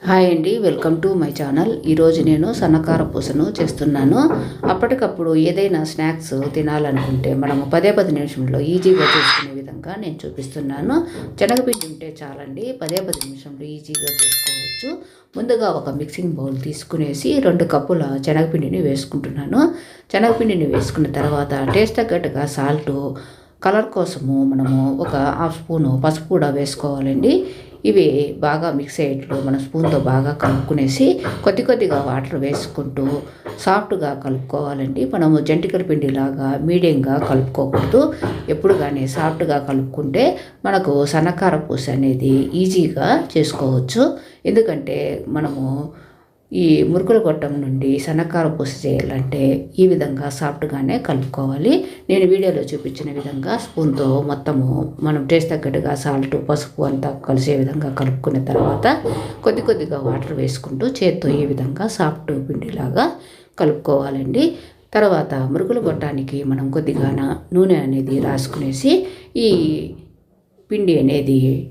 Hi అండి, welcome to my channel. ఈరోజు నేను సన్నకార పూసను చేస్తున్నాను. అప్పటికప్పుడు ఏదైనా స్నాక్స్ తినాలనుకుంటే మనము 10 నిమిషంలో ఈజీగా చేసుకునే విధంగా నేను చూపిస్తున్నాను. శనగపిండి ఉంటే చాలండి, 10 నిమిషంలో ఈజీగా చేసుకోవచ్చు. ముందుగా ఒక మిక్సింగ్ బౌల్ తీసుకునేసి 2 కప్పుల శనగపిండిని వేసుకుంటున్నాను. శనగపిండిని వేసుకున్న తర్వాత టేస్ట్ తగ్గట్టుగా సాల్టు, కలర్ కోసము మనము ఒక హాఫ్ స్పూను పసుపు కూడా వేసుకోవాలండి. ఇవి బాగా మిక్స్ అయ్యేట్లు మన స్పూన్తో బాగా కలుపుకునేసి కొద్దిగా వాటర్ వేసుకుంటూ సాఫ్ట్గా కలుపుకోవాలండి. మనము జంతికల పిండిలాగా మీడియంగా కలుపుకోకూడదు. ఎప్పుడు కానీ సాఫ్ట్గా కలుపుకుంటే మనకు సన్నకార పూస అనేది ఈజీగా చేసుకోవచ్చు. ఎందుకంటే మనము ఈ మురుకుల గొట్టం నుండి సన్నకార పూస చేయాలంటే ఈ విధంగా సాఫ్ట్గానే కలుపుకోవాలి. నేను వీడియోలో చూపించిన విధంగా స్పూన్తో మొత్తము మనం టేస్ట్ తగ్గట్టుగా సాల్ట్, పసుపు అంతా కలిసే విధంగా కలుపుకున్న తర్వాత కొద్దిగా వాటర్ వేసుకుంటూ చేత్తో ఈ విధంగా సాఫ్ట్ పిండిలాగా కలుపుకోవాలండి. తర్వాత మురుకుల గొట్టానికి మనం కొద్దిగా నూనె అనేది రాసుకునేసి ఈ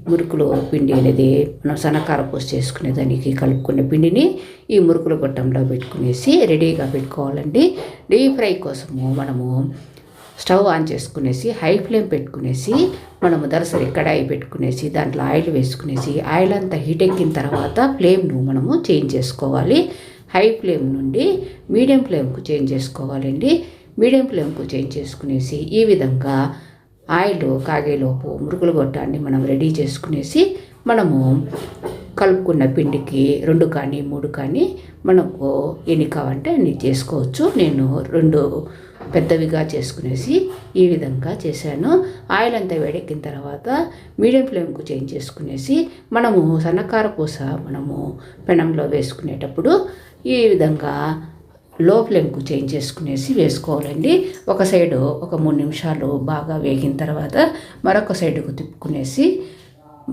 మురుకులు పిండి అనేది మనం సన్నకార పూస చేసుకునే దానికి కలుపుకునే పిండిని ఈ మురుకుల గొట్టంలో పెట్టుకునేసి రెడీగా పెట్టుకోవాలండి. డీప్ ఫ్రై కోసము మనము స్టవ్ ఆన్ చేసుకునేసి హై ఫ్లేమ్ పెట్టుకునేసి మనము దరసరి కడాయి పెట్టుకునేసి దాంట్లో ఆయిల్ వేసుకునేసి ఆయిల్ అంతా హీట్ ఎక్కిన తర్వాత ఫ్లేమ్ను మనము చేంజ్ చేసుకోవాలి. హై ఫ్లేమ్ నుండి మీడియం ఫ్లేమ్కు చేంజ్ చేసుకోవాలండి. మీడియం ఫ్లేమ్కు చేంజ్ చేసుకునేసి ఈ విధంగా ఆయిల్ కాగేలోపు మురుకుల గొట్టాన్ని మనం రెడీ చేసుకునేసి మనము కలుపుకున్న పిండికి 2 కానీ 3 కానీ మనకు ఎన్ని కావాలంటే అన్ని చేసుకోవచ్చు. నేను 2 పెద్దవిగా చేసుకునేసి ఈ విధంగా చేశాను. ఆయిల్ అంతా వేడెక్కిన తర్వాత మీడియం ఫ్లేమ్కు చేంజ్ చేసుకునేసి మనము సన్నకార పూస మనము పెనంలో వేసుకునేటప్పుడు ఈ విధంగా లో ఫ్లేమ్కు చేంజ్ చేసుకునేసి వేసుకోవాలండి. ఒక సైడు ఒక 3 నిమిషాలు బాగా వేగిన తర్వాత మరొక సైడుకు తిప్పుకునేసి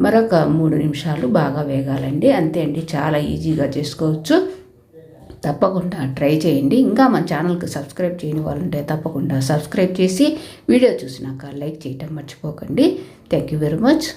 మరొక 3 నిమిషాలు బాగా వేగాలండి. అంతే అండి, చాలా ఈజీగా చేసుకోవచ్చు. తప్పకుండా ట్రై చేయండి. ఇంకా మన ఛానల్కి సబ్స్క్రైబ్ చేయని వాళ్ళంటే తప్పకుండా సబ్స్క్రైబ్ చేసి వీడియో చూసినాక లైక్ చేయటం మర్చిపోకండి. Thank you very much.